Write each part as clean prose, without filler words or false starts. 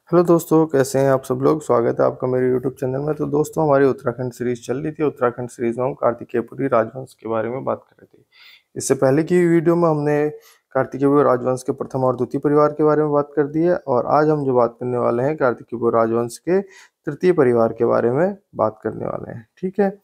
Hello दोस्तों, कैसे हैं आप सब लोग। स्वागत है आपका मेरे यूट्यूब चैनल में। तो दोस्तों, हमारी उत्तराखंड सीरीज चल रही थी। उत्तराखंड सीरीज में हम कार्तिकेयपुरी राजवंश के बारे में बात कर रहे थे। इससे पहले की वीडियो में हमने कार्तिकेयपुरी राजवंश के प्रथम और द्वितीय परिवार के बारे में बात कर दी है, और आज हम जो बात करने वाले हैं कार्तिकेयपुरी राजवंश के तृतीय परिवार के बारे में बात करने वाले हैं। ठीक है,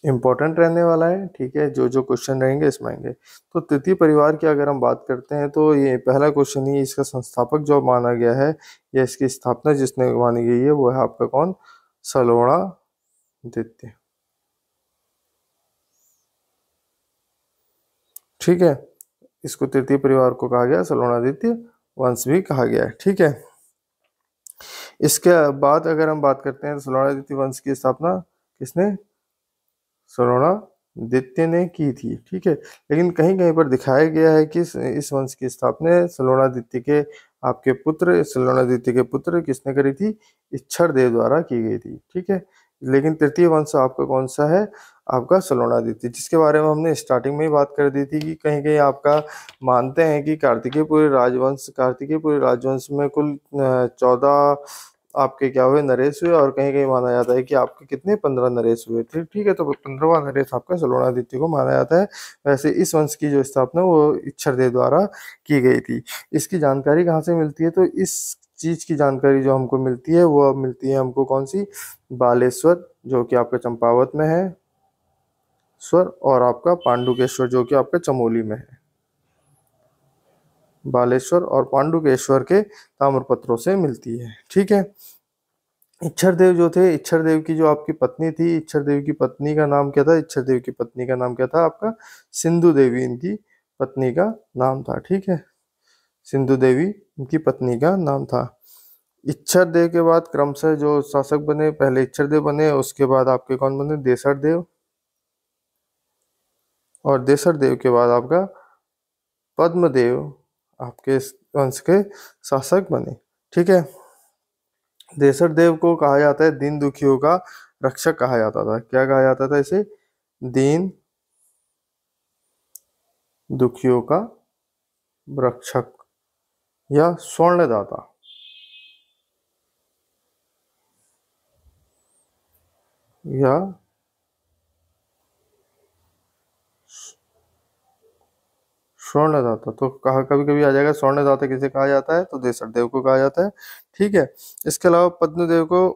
इम्पोर्टेंट रहने वाला है। ठीक है, जो जो क्वेश्चन रहेंगे इसमें आएंगे। तो तृतीय परिवार की अगर हम बात करते हैं तो ये पहला क्वेश्चन ही, इसका संस्थापक जो माना गया है या इसकी स्थापना जिसने मानी गई है वो है आपका कौन? सलोणादित्य। ठीक है, इसको तृतीय परिवार को कहा गया सलोणादित्य वंश भी कहा गया है। ठीक है, इसके बाद अगर हम बात करते हैं सलोणादित्य वंश की स्थापना किसने? सलोणादित्य ने की थी। ठीक है, लेकिन कहीं कहीं पर दिखाया गया है कि इस वंश की स्थापना सलोणादित्य के सलोणादित्य के पुत्र किसने करी थी? इच्छर देव द्वारा की गई थी। ठीक है, लेकिन तृतीय वंश आपका कौन सा है? आपका सलोणादित्य, जिसके बारे में हमने स्टार्टिंग में ही बात कर दी थी कि कहीं कहीं आपका मानते हैं कि कार्तिकेयपुरी राजवंश में कुल 14 आपके क्या हुए? नरेश हुए। और कहीं कहीं माना जाता है कि आपके कितने? 15 नरेश हुए थे। ठीक है, तो 15वां नरेश आपका सलोणादित्य को माना जाता है। वैसे इस वंश की जो स्थापना वो इच्छरदेव द्वारा की गई थी। इसकी जानकारी कहाँ से मिलती है? तो इस चीज की जानकारी जो हमको मिलती है वो अब मिलती है हमको कौन सी? बालेश्वर, जो कि आपका चंपावत में है स्वर, और आपका पांडुकेश्वर जो कि आपका चमोली में है। बालेश्वर और पांडुकेश्वर के ताम्रपत्रों से मिलती है। ठीक है, इच्छर देव जो थे, इच्छर देव की जो आपकी पत्नी थी, इच्छर देव की पत्नी का नाम क्या था? इच्छर देव की पत्नी का नाम क्या था आपका? सिंधु देवी इनकी पत्नी का नाम था। ठीक है, सिंधु देवी इनकी पत्नी का नाम था। इच्छर देव के बाद क्रमशः जो शासक बने, पहले इच्छर देव बने, उसके बाद आपके कौन बने? देसर देव, और देसर देव के बाद आपका पद्मदेव आपके वंश के शासक बने। ठीक है, देसर देव को कहा जाता है दीन दुखियों का रक्षक कहा जाता था। क्या कहा जाता था इसे? दीन दुखियों का रक्षक या स्वर्णदाता। या स्वर्णदाता, तो कहा कभी कभी आ जाएगा स्वर्णदाता किसे कहा जाता है? तो देसर देव को कहा जाता है। ठीक है, इसके अलावा पद्मदेव को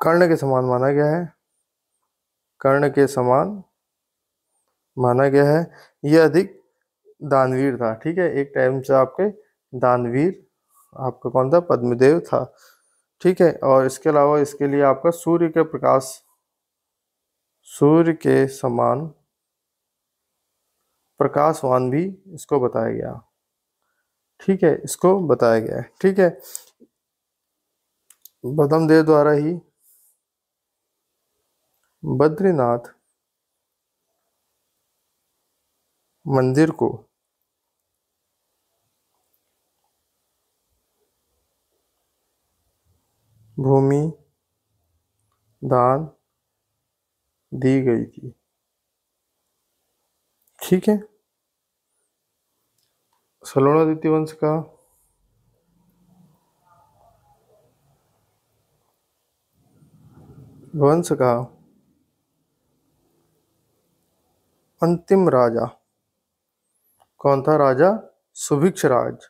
कर्ण के समान माना गया है। कर्ण के समान माना गया है। यह अधिक दानवीर था। ठीक है, एक टाइम से आपके दानवीर आपका कौन था? पद्मदेव था। ठीक है, और इसके अलावा इसके लिए आपका सूर्य के समान प्रकाशवान भी इसको बताया गया। ठीक है, इसको बताया गया है। ठीक है, बदमदेव द्वारा ही बद्रीनाथ मंदिर को भूमि दान दी गई थी। ठीक है, सलोणादित्य वंश का वंश का अंतिम राजा कौन था? राजा सुभिक्ष राज।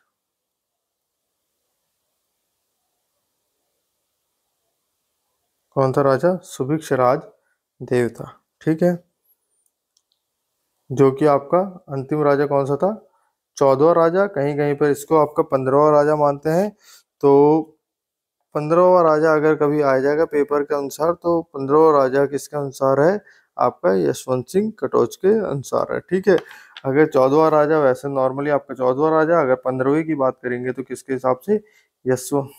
कौन था राजा? सुभिक्ष राज देव था। ठीक है, जो कि आपका अंतिम राजा कौन सा था? 14वां राजा। कहीं कहीं पर इसको आपका 15वां राजा मानते हैं। तो 15वां राजा अगर कभी आ जाएगा पेपर के अनुसार, तो 15वां राजा किसके अनुसार है? आपका यशवंत सिंह कटोच के अनुसार है। ठीक है, अगर 14वां राजा, वैसे नॉर्मली आपका 14वां राजा, अगर 15वीं की बात करेंगे तो किसके हिसाब से? यशवंत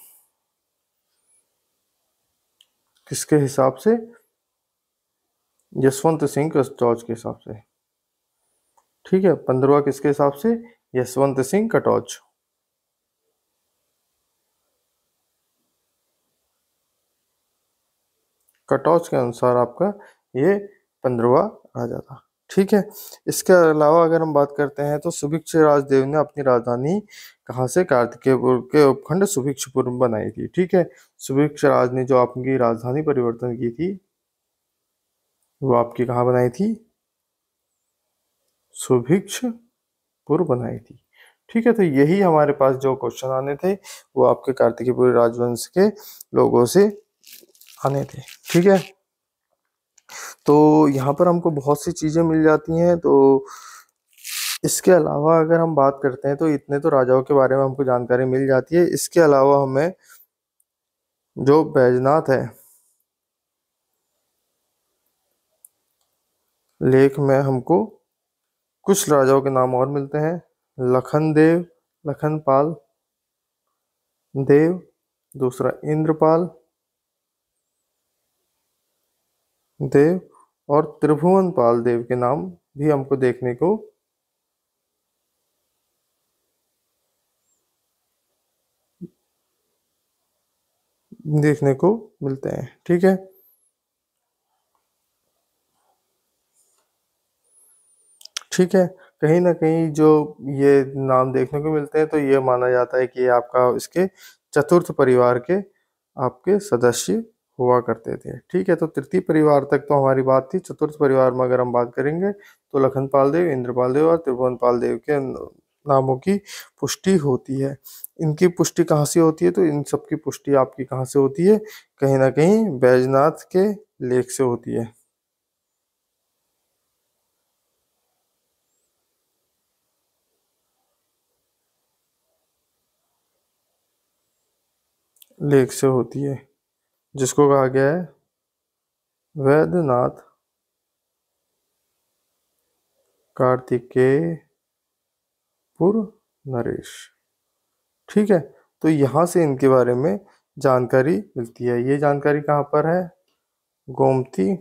किसके हिसाब से? यशवंत सिंह कटोच के हिसाब से। ठीक है, 15वां किसके हिसाब से? यशवंत सिंह कटोच। कटौच के अनुसार आपका ये 15वां राजा था। ठीक है। इसके अलावा अगर हम बात करते हैं तो सुभिक्ष राजदेव ने अपनी राजधानी कहाँ से कार्तिकेयपुर के उपखंड सुभिक्षपुर में बनाई थी। ठीक है, सुभिक्ष राज ने जो आपकी राजधानी परिवर्तन की थी वो आपकी कहाँ बनाई थी, सुभिक्षपुर बनाई थी। ठीक है, तो यही हमारे पास जो क्वेश्चन आने थे वो आपके कार्तिकेयपुर राजवंश के लोगों से आने थे। ठीक है, तो यहाँ पर हमको बहुत सी चीजें मिल जाती हैं। तो इसके अलावा अगर हम बात करते हैं तो इतने तो राजाओं के बारे में हमको जानकारी मिल जाती है। इसके अलावा हमें जो बैजनाथ है लेख में हमको कुछ राजाओं के नाम और मिलते हैं। लखन देव, लखनपाल देव, दूसरा इंद्रपाल देव और त्रिभुवन पाल देव के नाम भी हमको देखने को मिलते हैं। ठीक है, ठीक है, कहीं ना कहीं जो ये नाम देखने को मिलते हैं तो ये माना जाता है कि ये आपका इसके चतुर्थ परिवार के आपके सदस्य हुआ करते थे। ठीक है, तो तृतीय परिवार तक तो हमारी बात थी। चतुर्थ परिवार में अगर हम बात करेंगे तो लखनपाल देव, इंद्रपाल देव और त्रिभुवन पाल देव के नामों की पुष्टि होती है। इनकी पुष्टि कहाँ से होती है, तो इन सब की पुष्टि आपकी कहाँ से होती है, कहीं ना कहीं बैजनाथ के लेख से होती है। लेख से होती है, जिसको कहा गया है वैद्यनाथ कार्तिकेयपुर नरेश। ठीक है, तो यहाँ से इनके बारे में जानकारी मिलती है। ये जानकारी कहाँ पर है, गोमती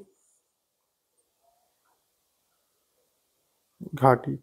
घाटी।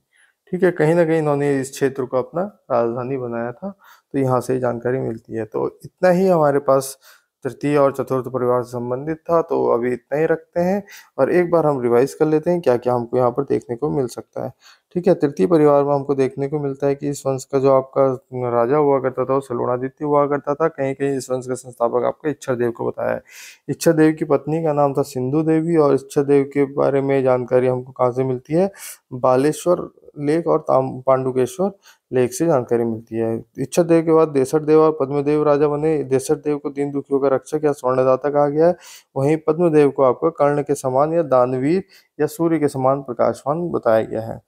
ठीक है, कहीं ना कहीं इन्होंने इस क्षेत्र को अपना राजधानी बनाया था, तो यहाँ से जानकारी मिलती है। तो इतना ही हमारे पास तृतीय और चतुर्थ परिवार से संबंधित था, तो अभी इतना ही रखते हैं और एक बार हम रिवाइज कर लेते हैं क्या क्या हमको यहाँ पर देखने को मिल सकता है। ठीक है, तृतीय परिवार में हमको देखने को मिलता है कि इस वंश का जो आपका राजा हुआ करता था वो सलोणादित्य हुआ करता था। कहीं कहीं इस वंश का संस्थापक आपका इच्छा देव को बताया है। इच्छा देव की पत्नी का नाम था सिंधु देवी और इच्छा देव के बारे में जानकारी हमको कहाँ से मिलती है, बालेश्वर लेख और पांडुकेश्वर लेख से जानकारी मिलती है। इच्छा देव के बाद देसठ देव और पद्मदेव राजा बने। देसठ देव को दीन दुखियों का रक्षक या स्वर्णदाता कहा गया है। वहीं पद्मदेव को आपको कर्ण के समान या दानवीर या सूर्य के समान प्रकाशवान बताया गया है।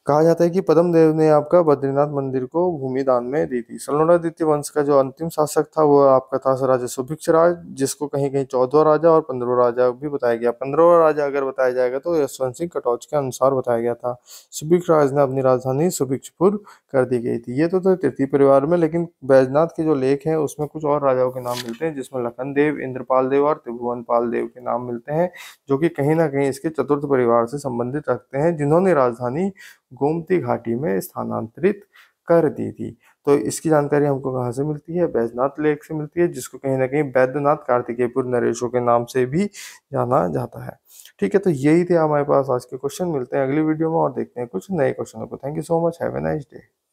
कहा जाता है कि पद्मदेव ने आपका बद्रीनाथ मंदिर को भूमि दान में दी थी। सलोणादित्य वंश का जो अंतिम शासक था वो आपका था राजा सुभिक्ष राज, जिसको कहीं कहीं 14वां राजा और 15वां राजा भी बताया गया। 15वां राजा अगर बताया जाएगा तो यशवंत सिंह कटौच के अनुसार बताया गया था। सुभिक्ष राज ने अपनी राजधानी सुभिक्षपुर कर दी गई थी। ये तो तृतीय परिवार में, लेकिन बैजनाथ के जो लेख हैं उसमें कुछ और राजाओं के नाम मिलते हैं, जिसमें लखन देव, इंद्रपाल देव और त्रिभुवन पाल देव के नाम मिलते हैं, जो कि कहीं ना कहीं इसके चतुर्थ परिवार से संबंधित रखते हैं, जिन्होंने राजधानी गोमती घाटी में स्थानांतरित कर दी थी। तो इसकी जानकारी हमको कहाँ से मिलती है, बैजनाथ लेख से मिलती है, जिसको कहीं ना कहीं वैद्यनाथ कार्तिकेयपुर नरेशों के नाम से भी जाना जाता है। ठीक है, तो यही थे हमारे पास आज के क्वेश्चन। मिलते हैं अगली वीडियो में और देखते हैं कुछ नए क्वेश्चनों को। Thank you so much, have a nice day.